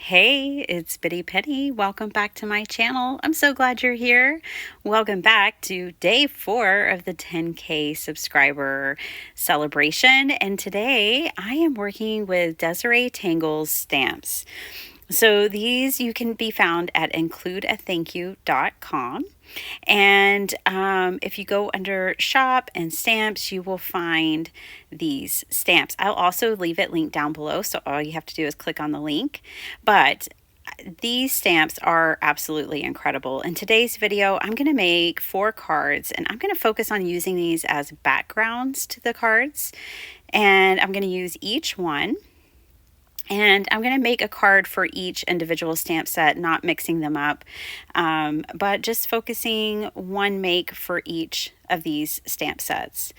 Hey, it's Bitty Penny. Welcome back to my channel. I'm so glad you're here. Welcome back to day 4 of the 10K subscriber celebration. And today I am working with Desiree Tangle's stamps. So these you can be found at includeathankyou.com. And if you go under shop and stamps, you will find these stamps. I'll also leave it linked down below. So all you have to do is click on the link. But these stamps are absolutely incredible. In today's video, I'm going to make 4 cards and I'm going to focus on using these as backgrounds to the cards. And I'm going to use each one. And I'm going to make a card for each individual stamp set, not mixing them up, but just focusing one make for each of these stamp sets.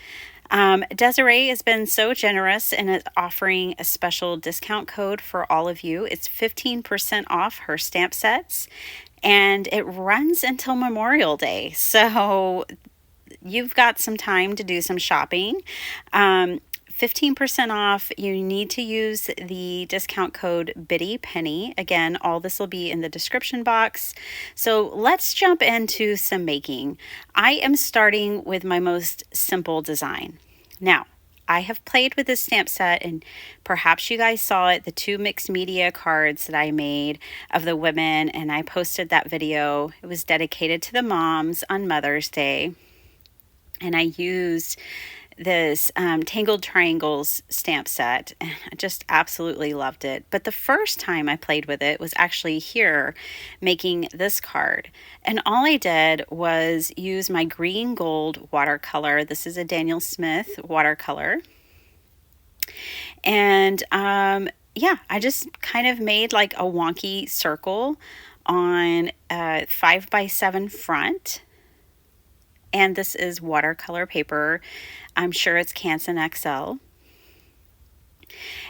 Desiree has been so generous and is offering a special discount code for all of you. It's 15% off her stamp sets, and it runs until Memorial Day. So you've got some time to do some shopping. 15% off. You need to use the discount code Bitty Penny. Again, all this will be in the description box. So let's jump into some making. I am starting with my most simple design. Now, I have played with this stamp set, and perhaps you guys saw it, the 2 mixed media cards that I made of the women, and I posted that video. It was dedicated to the moms on Mother's Day, and I used this Tangled Triangles stamp set. I just absolutely loved it. But the first time I played with it was actually here making this card. And all I did was use my green gold watercolor. This is a Daniel Smith watercolor. And yeah, I just kind of made like a wonky circle on a 5x7 front. And this is watercolor paper. I'm sure it's Canson XL.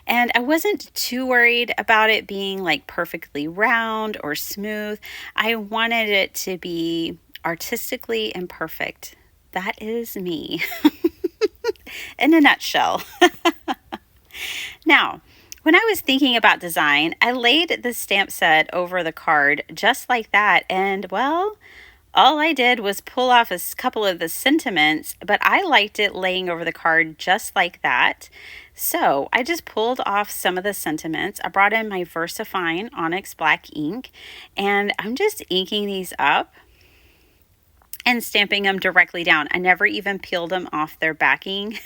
And I wasn't too worried about it being like perfectly round or smooth. I wanted it to be artistically imperfect. That is me in a nutshell. Now, when I was thinking about design, I laid the stamp set over the card just like that. And well, all I did was pull off a couple of the sentiments, but I liked it laying over the card just like that. So I just pulled off some of the sentiments. I brought in my VersaFine Onyx Black ink, and I'm just inking these up and stamping them directly down. I never even peeled them off their backing.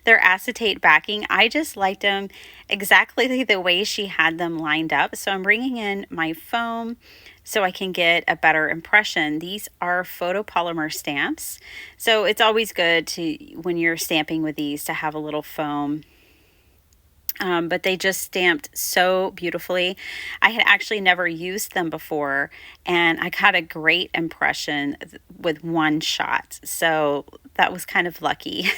Their acetate backing. I just liked them exactly the way she had them lined up. So I'm bringing in my foam so I can get a better impression. These are photopolymer stamps. So it's always good to, when you're stamping with these, to have a little foam. But they just stamped so beautifully. I had actually never used them before, and I got a great impression with one shot. So that was kind of lucky.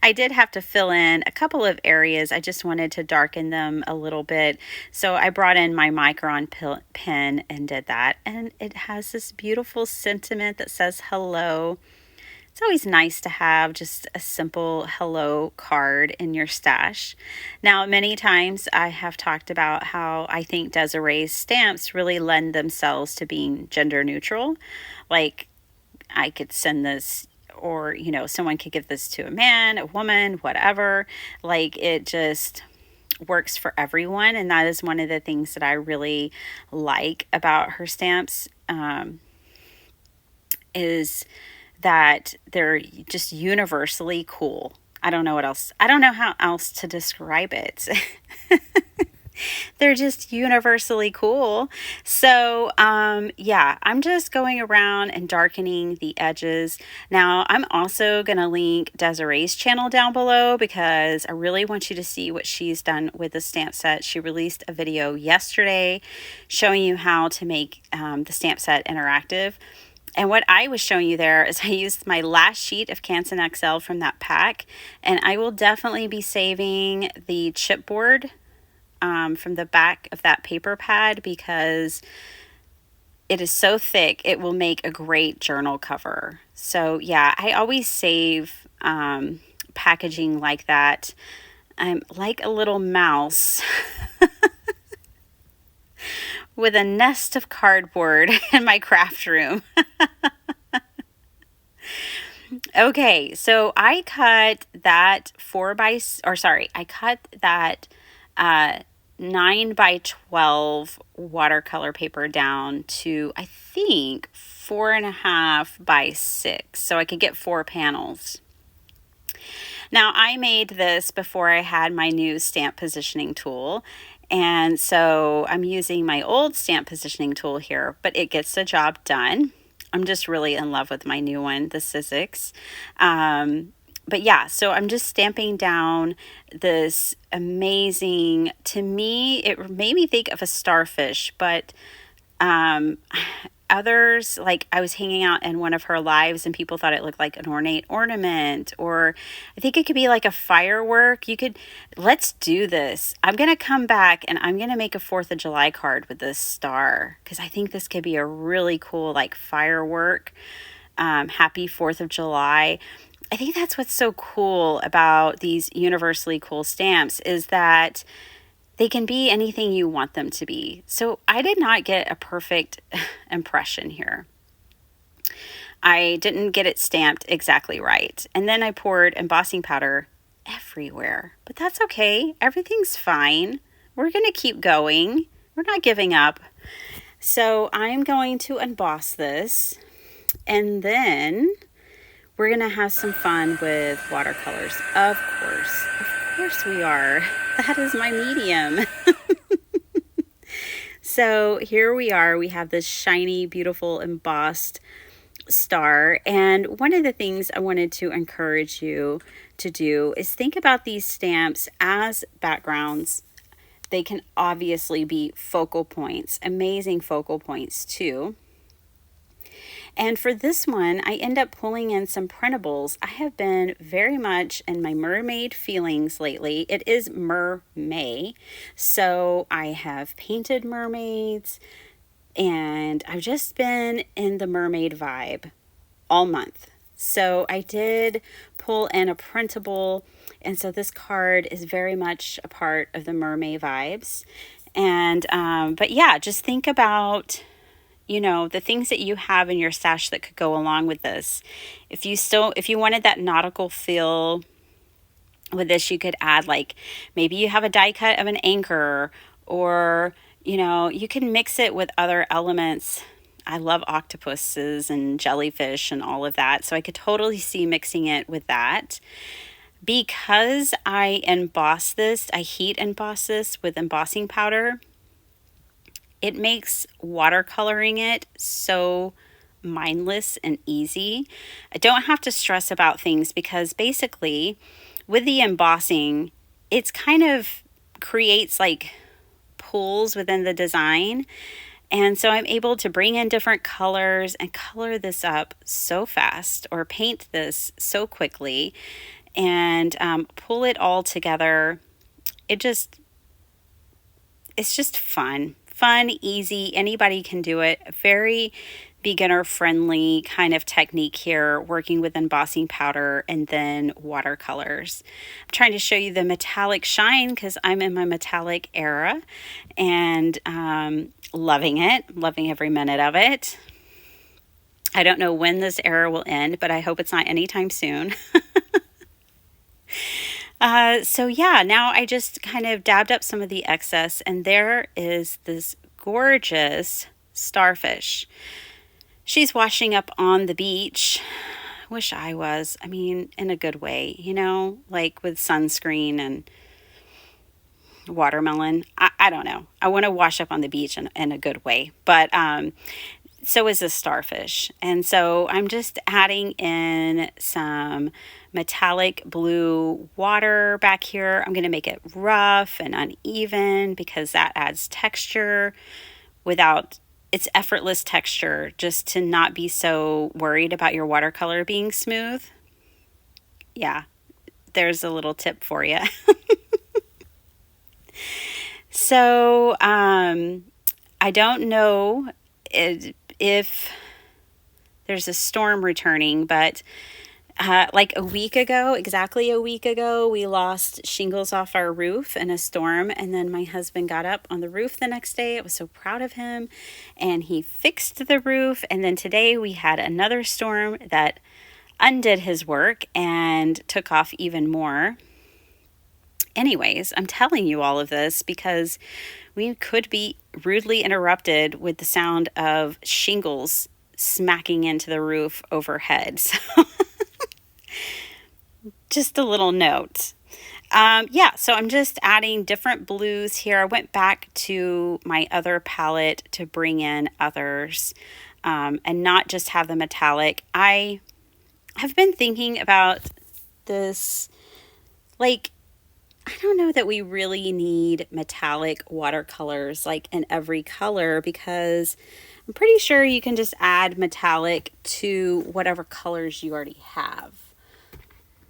I did have to fill in a couple of areas. I just wanted to darken them a little bit. So I brought in my Micron pen and did that. And it has this beautiful sentiment that says hello. It's always nice to have just a simple hello card in your stash. Now, many times I have talked about how I think Desiree's stamps really lend themselves to being gender neutral. Like, I could send this, or, you know, someone could give this to a man, a woman, whatever. Like, it just works for everyone. And that is one of the things that I really like about her stamps, is that they're just universally cool. I don't know what else. I don't know how else to describe it. They're just universally cool. So, yeah, I'm just going around and darkening the edges. Now, I'm also going to link Desiree's channel down below because I really want you to see what she's done with the stamp set. She released a video yesterday showing you how to make the stamp set interactive. And what I was showing you there is I used my last sheet of Canson XL from that pack, and I will definitely be saving the chipboard from the back of that paper pad because it is so thick it will make a great journal cover. So yeah, I always save packaging like that. I'm like a little mouse. with a nest of cardboard in my craft room. Okay, so I cut that I cut that uh, 9 by 12 watercolor paper down to, I think, 4.5 by 6, so I could get 4 panels. Now, I made this before I had my new stamp positioning tool, and so I'm using my old stamp positioning tool here, but it gets the job done. I'm just really in love with my new one, the Sizzix. But yeah, so I'm just stamping down this amazing, to me, it made me think of a starfish, but um, others, like I was hanging out in one of her lives and people thought it looked like an ornate ornament, or I think it could be like a firework. Let's do this. I'm going to come back and I'm going to make a 4th of July card with this star because I think this could be a really cool, like, firework. Happy 4th of July. I think that's what's so cool about these universally cool stamps is that they can be anything you want them to be. So I did not get a perfect impression here. I didn't get it stamped exactly right. And then I poured embossing powder everywhere. But that's okay. Everything's fine. We're going to keep going. We're not giving up. So I'm going to emboss this. And then we're going to have some fun with watercolors. Of course we are. That is my medium. So here we are. We have this shiny, beautiful, embossed star. And one of the things I wanted to encourage you to do is think about these stamps as backgrounds. They can obviously be focal points, amazing focal points too. And for this one, I end up pulling in some printables. I have been very much in my mermaid feelings lately. It is Mer-May, so I have painted mermaids, and I've just been in the mermaid vibe all month. So I did pull in a printable, and so this card is very much a part of the mermaid vibes. And but yeah, just think about the things that you have in your stash that could go along with this. If you wanted that nautical feel with this, you could add, like, maybe you have a die cut of an anchor, or, you can mix it with other elements. I love octopuses and jellyfish and all of that. So I could totally see mixing it with that. Because I heat emboss this with embossing powder, it makes watercoloring it so mindless and easy. I don't have to stress about things because basically with the embossing, it's kind of creates like pools within the design. And so I'm able to bring in different colors and color this up so fast, or paint this so quickly, and pull it all together. It's just fun, easy. Anybody can do it. Very beginner friendly kind of technique here, working with embossing powder and then watercolors. I'm trying to show you the metallic shine because I'm in my metallic era, and loving every minute of it. I don't know when this era will end, but I hope it's not anytime soon. So yeah, now I just kind of dabbed up some of the excess, and there is this gorgeous starfish. She's washing up on the beach. Wish I was. I mean, in a good way, like with sunscreen and watermelon. I don't know. I want to wash up on the beach in a good way, but so is this starfish. And so I'm just adding in some metallic blue water back here. I'm going to make it rough and uneven because that adds texture without its effortless texture, just to not be so worried about your watercolor being smooth. Yeah, there's a little tip for you. So I don't know if there's a storm returning, but Like a week ago, exactly a week ago, we lost shingles off our roof in a storm. And then my husband got up on the roof the next day. I was so proud of him. And he fixed the roof. And then today we had another storm that undid his work and took off even more. Anyways, I'm telling you all of this because we could be rudely interrupted with the sound of shingles smacking into the roof overhead. So just a little note. Yeah, so I'm just adding different blues here. I went back to my other palette to bring in others and not just have the metallic. I have been thinking about this, like, I don't know that we really need metallic watercolors like in every color because I'm pretty sure you can just add metallic to whatever colors you already have.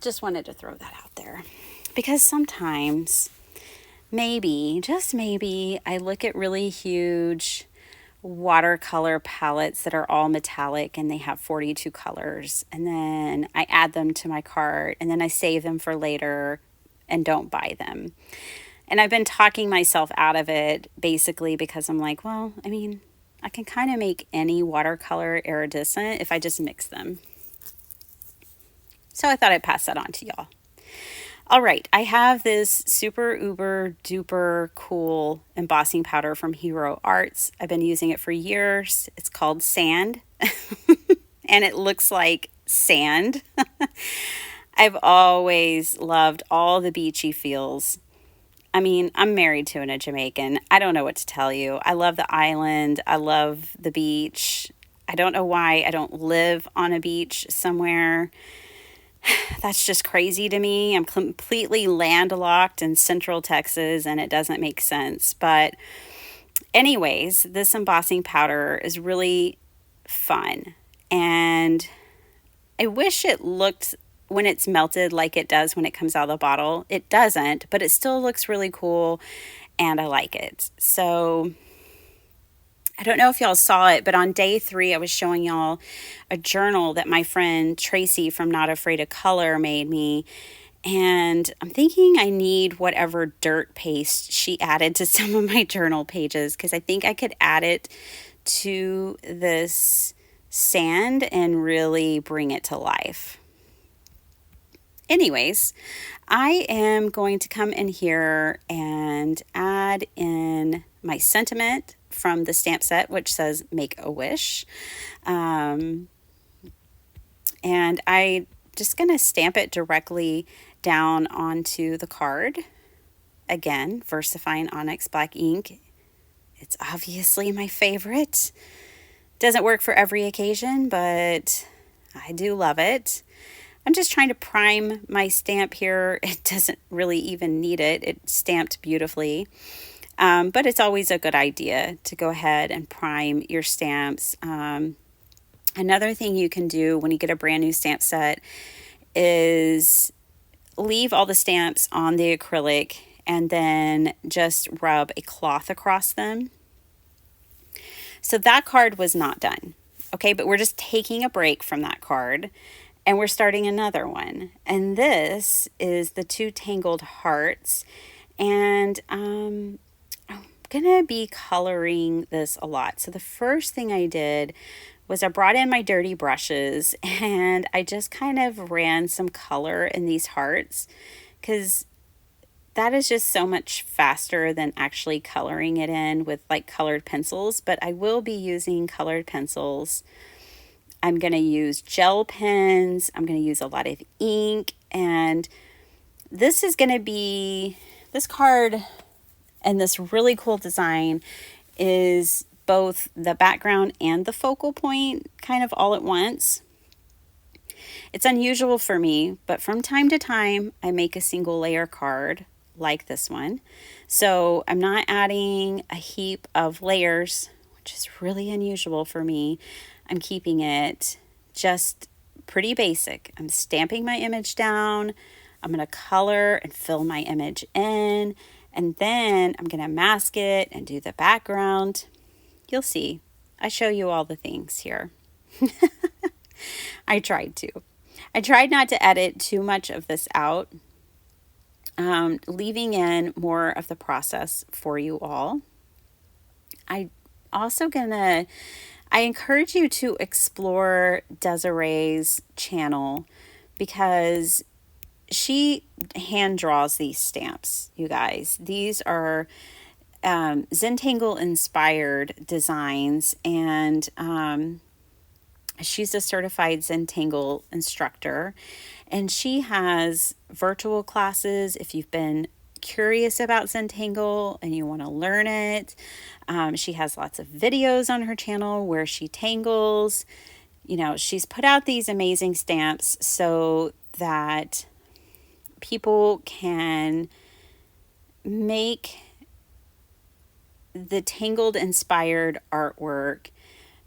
Just wanted to throw that out there because sometimes, maybe, just maybe, I look at really huge watercolor palettes that are all metallic and they have 42 colors, and then I add them to my cart and then I save them for later and don't buy them. And I've been talking myself out of it basically because I'm like, well, I mean, I can kind of make any watercolor iridescent if I just mix them. So I thought I'd pass that on to y'all. All right, I have this super uber duper cool embossing powder from Hero Arts. I've been using it for years. It's called Sand, and it looks like sand. I've always loved all the beachy feels. I mean, I'm married to a Jamaican. I don't know what to tell you. I love the island. I love the beach. I don't know why I don't live on a beach somewhere. That's just crazy to me. I'm completely landlocked in Central Texas and it doesn't make sense. But anyways, this embossing powder is really fun. And I wish it looked when it's melted like it does when it comes out of the bottle. It doesn't, but it still looks really cool and I like it. So I don't know if y'all saw it, but on day 3, I was showing y'all a journal that my friend Tracy from Not Afraid of Color made me. And I'm thinking I need whatever dirt paste she added to some of my journal pages because I think I could add it to this sand and really bring it to life. Anyways, I am going to come in here and add in my sentiment from the stamp set, which says Make a Wish. And I just going to stamp it directly down onto the card. Again, VersaFine Onyx Black ink. It's obviously my favorite. Doesn't work for every occasion, but I do love it. I'm just trying to prime my stamp here. It doesn't really even need it. It's stamped beautifully. But it's always a good idea to go ahead and prime your stamps. Another thing you can do when you get a brand new stamp set is leave all the stamps on the acrylic and then just rub a cloth across them. So that card was not done. Okay, but we're just taking a break from that card and we're starting another one. And this is the 2 Tangled Hearts. And I'm going to be coloring this a lot. So the first thing I did was I brought in my dirty brushes and I just kind of ran some color in these hearts because that is just so much faster than actually coloring it in with like colored pencils. But I will be using colored pencils. I'm going to use gel pens. I'm going to use a lot of ink. And this is going to be, this card and this really cool design is both the background and the focal point kind of all at once. It's unusual for me, but from time to time, I make a single layer card like this one. So I'm not adding a heap of layers, which is really unusual for me. I'm keeping it just pretty basic. I'm stamping my image down. I'm going to color and fill my image in. And then I'm going to mask it and do the background. You'll see. I show you all the things here. I tried to. I tried not to edit too much of this out, leaving in more of the process for you all. I also gonna I encourage you to explore Desiree's channel because she hand draws these stamps, you guys. These are Zentangle inspired designs, and she's a certified Zentangle instructor, and she has virtual classes if you've been curious about Zentangle and you want to learn it. She has lots of videos on her channel where she tangles. You know, she's put out these amazing stamps so that people can make the tangled inspired artwork,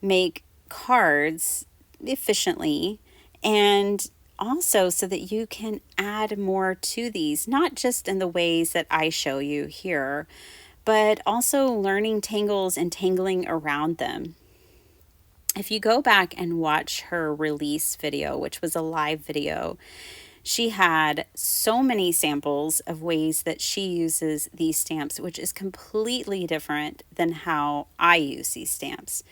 make cards efficiently, and also so that you can add more to these, not just in the ways that I show you here, but also learning tangles and tangling around them. If you go back and watch her release video, which was a live video, she had so many samples of ways that she uses these stamps, which is completely different than how I use these stamps.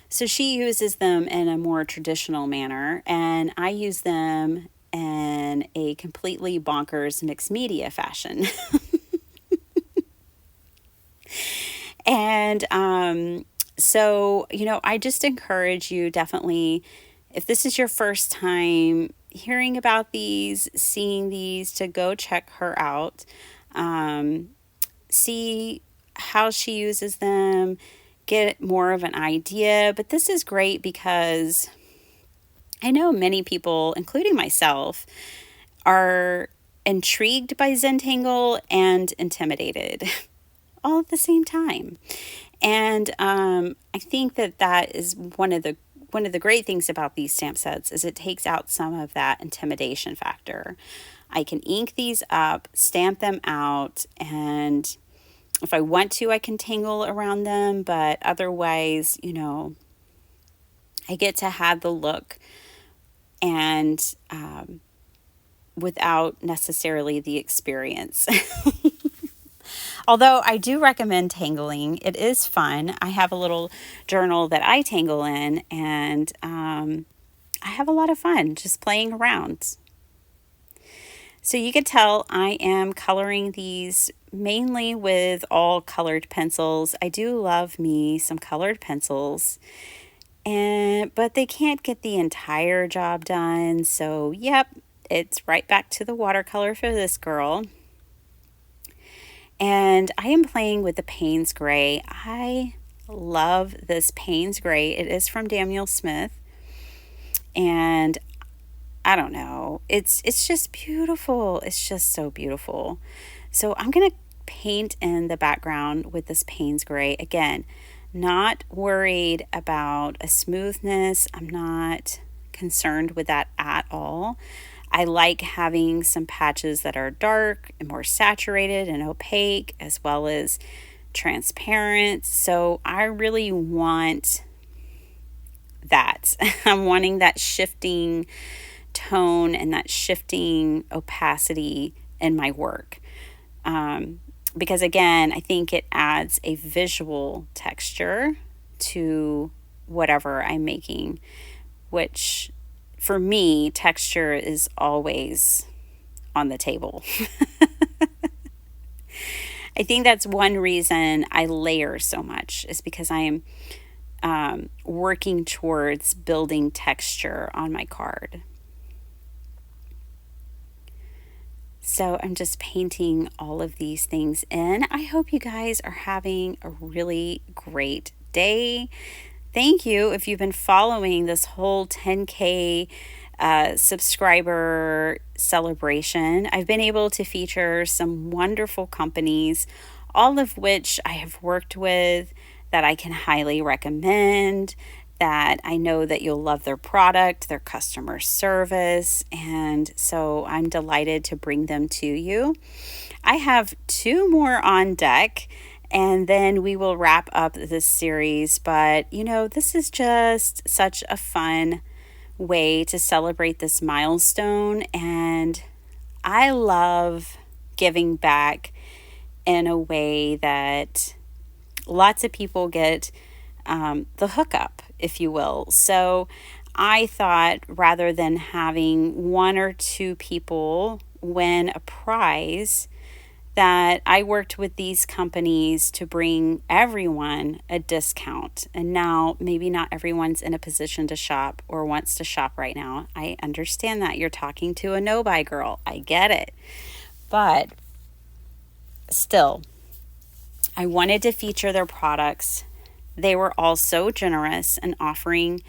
So she uses them in a more traditional manner, and I use them in a completely bonkers mixed media fashion. And so, I just encourage you, definitely, if this is your first time hearing about these, seeing these, to go check her out, see how she uses them, get more of an idea. But this is great because I know many people, including myself, are intrigued by Zentangle and intimidated all at the same time. And I think that is one of the great things about these stamp sets is it takes out some of that intimidation factor. I can ink these up, stamp them out, and if I want to, I can tangle around them, but otherwise, I get to have the look and without necessarily the experience. Although I do recommend tangling. It is fun. I have a little journal that I tangle in, and I have a lot of fun just playing around. So you can tell I am coloring these mainly with all colored pencils. I do love me some colored pencils, but they can't get the entire job done. So yep, it's right back to the watercolor for this girl. And I am playing with the Payne's Gray. I love this Payne's Gray. It is from Daniel Smith. And I don't know. It's just beautiful. It's just so beautiful. So I'm going to paint in the background with this Payne's Gray. Again, not worried about a smoothness. I'm not concerned with that at all. I like having some patches that are dark and more saturated and opaque, as well as transparent. So I really want that. I'm wanting that shifting tone and that shifting opacity in my work. Because again, I think it adds a visual texture to whatever I'm making, which for me, texture is always on the table. I think that's one reason I layer so much, is because I am working towards building texture on my card. So I'm just painting all of these things in. I hope you guys are having a really great day. Thank you if you've been following this whole 10K subscriber celebration. I've been able to feature some wonderful companies, all of which I have worked with, that I can highly recommend, that I know that you'll love their product, their customer service, and so I'm delighted to bring them to you. I have 2 more on deck, and then we will wrap up this series. But, this is just such a fun way to celebrate this milestone. And I love giving back in a way that lots of people get the hookup, if you will. So I thought rather than having one or two people win a prize, that I worked with these companies to bring everyone a discount. And now maybe not everyone's in a position to shop or wants to shop right now. I understand that. You're talking to a no-buy girl. I get it. But still, I wanted to feature their products. They were all so generous in offering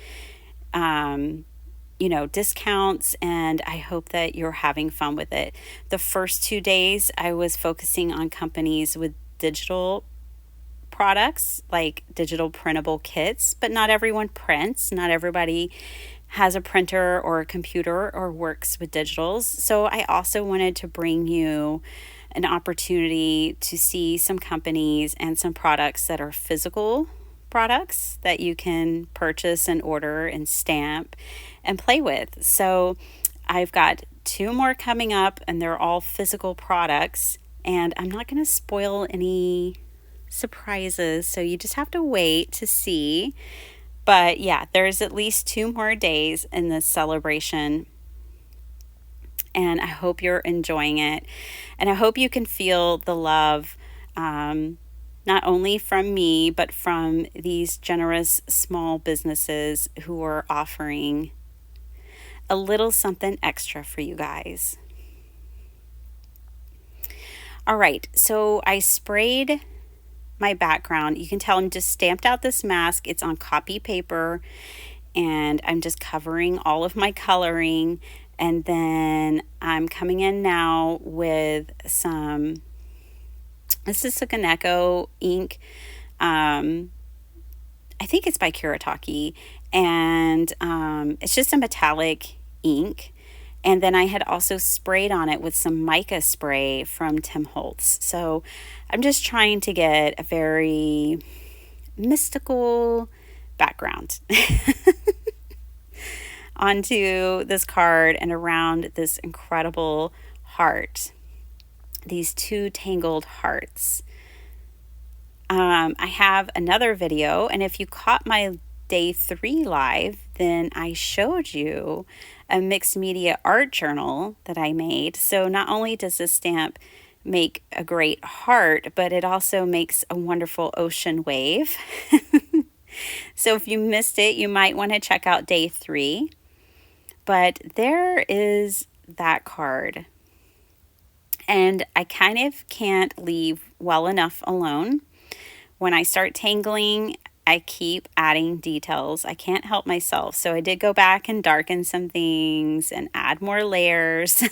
discounts, and I hope that you're having fun with it. The first 2 days, I was focusing on companies with digital products, like digital printable kits, but not everyone prints. Not everybody has a printer or a computer or works with digitals. So I also wanted to bring you an opportunity to see some companies and some products that are physical products that you can purchase and order and stamp and play with. So I've got 2 more coming up, and they're all physical products, and I'm not going to spoil any surprises, so you just have to wait to see. But yeah, there's at least 2 more days in this celebration, and I hope you're enjoying it, and I hope you can feel the love, not only from me, but from these generous small businesses who are offering a little something extra for you guys. All right, so I sprayed my background. You can tell I'm just stamped out this mask. It's on copy paper, and I'm just covering all of my coloring. And then I'm coming in now with this is Sukaneko ink. I think it's by Kuretake, and it's just a metallic ink. And then I had also sprayed on it with some mica spray from Tim Holtz. So I'm just trying to get a very mystical background onto this card and around this incredible heart, these 2 tangled hearts. I have another video, and if you caught my day 3 live, then I showed you a mixed media art journal that I made. So not only does this stamp make a great heart, but it also makes a wonderful ocean wave. So if you missed it, you might want to check out day 3. But there is that card. And I kind of can't leave well enough alone. When I start tangling, I keep adding details. I can't help myself. So I did go back and darken some things and add more layers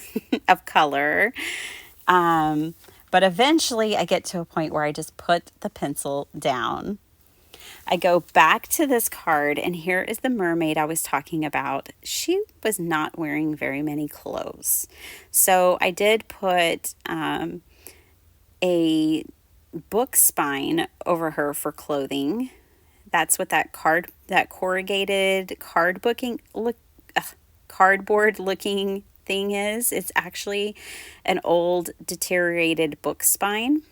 of color. But eventually I get to a point where I just put the pencil down. I go back to this card, and here is the mermaid I was talking about. She was not wearing very many clothes. So I did put a book spine over her for clothing. That's what that corrugated cardboard looking thing is. It's actually an old deteriorated book spine.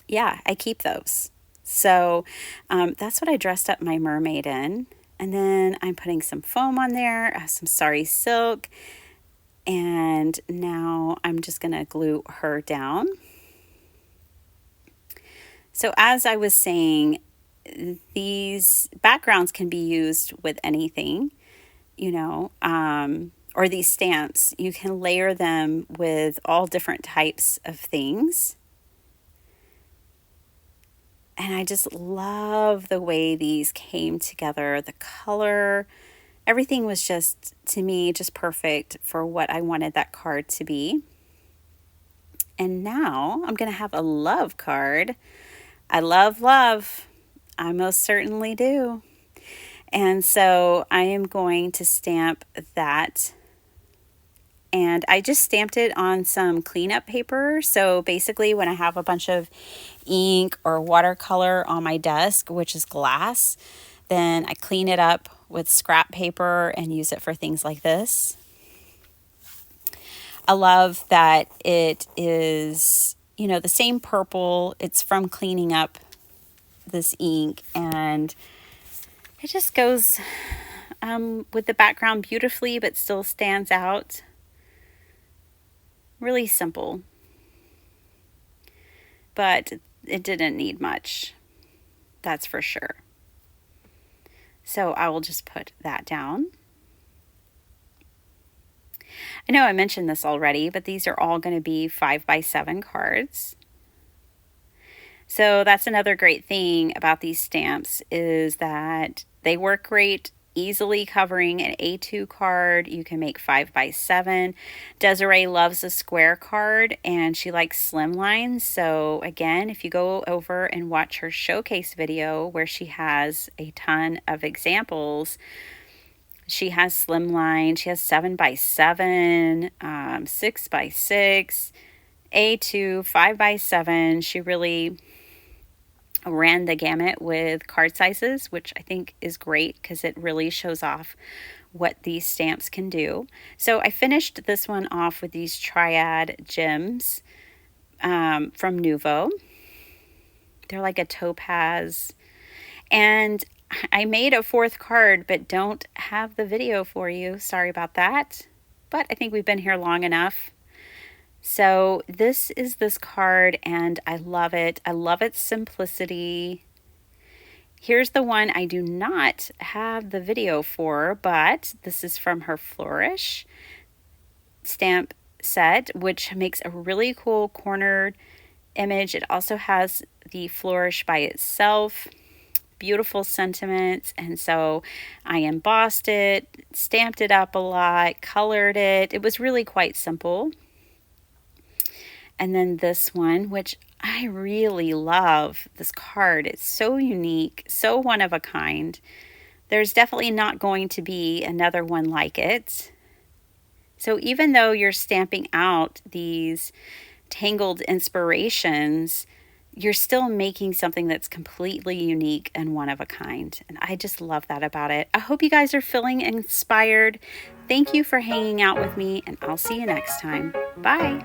Yeah, I keep those. So that's what I dressed up my mermaid in. And then I'm putting some foam on there, some sari silk. And now I'm just going to glue her down. So as I was saying, these backgrounds can be used with anything, or these stamps. You can layer them with all different types of things. And I just love the way these came together. The color, everything was just, to me, just perfect for what I wanted that card to be. And now I'm going to have a love card. I love love. I most certainly do. And so I am going to stamp that. And I just stamped it on some cleanup paper. So basically when I have a bunch of ink or watercolor on my desk, which is glass, then I clean it up with scrap paper and use it for things like this. I love that it is, the same purple. It's from cleaning up this ink, and it just goes with the background beautifully, but still stands out. Really simple, but it didn't need much, that's for sure. So I will just put that down. I know I mentioned this already, but these are all going to be 5x7 cards. So that's another great thing about these stamps is that they work great easily covering an A2 card. You can make 5x7. Desiree loves a square card and she likes slim lines. So again, if you go over and watch her showcase video where she has a ton of examples, she has slim line, she has 7x7, 6x6, A2, 5x7. She really ran the gamut with card sizes, which I think is great because it really shows off what these stamps can do. So I finished this one off with these Triad gems from Nuvo. They're like a topaz. And I made a fourth card, but don't have the video for you. Sorry about that. But I think we've been here long enough. So this is this card, and I love it. I love its simplicity. Here's the one I do not have the video for, but this is from her Flourish stamp set, which makes a really cool cornered image. It also has the Flourish by itself. Beautiful sentiments, and so I embossed it, stamped it up a lot, colored it. It was really quite simple. And then this one, which I really love this card. It's so unique, so one of a kind. There's definitely not going to be another one like it. So even though you're stamping out these tangled inspirations, you're still making something that's completely unique and one of a kind. And I just love that about it. I hope you guys are feeling inspired. Thank you for hanging out with me, and I'll see you next time. Bye.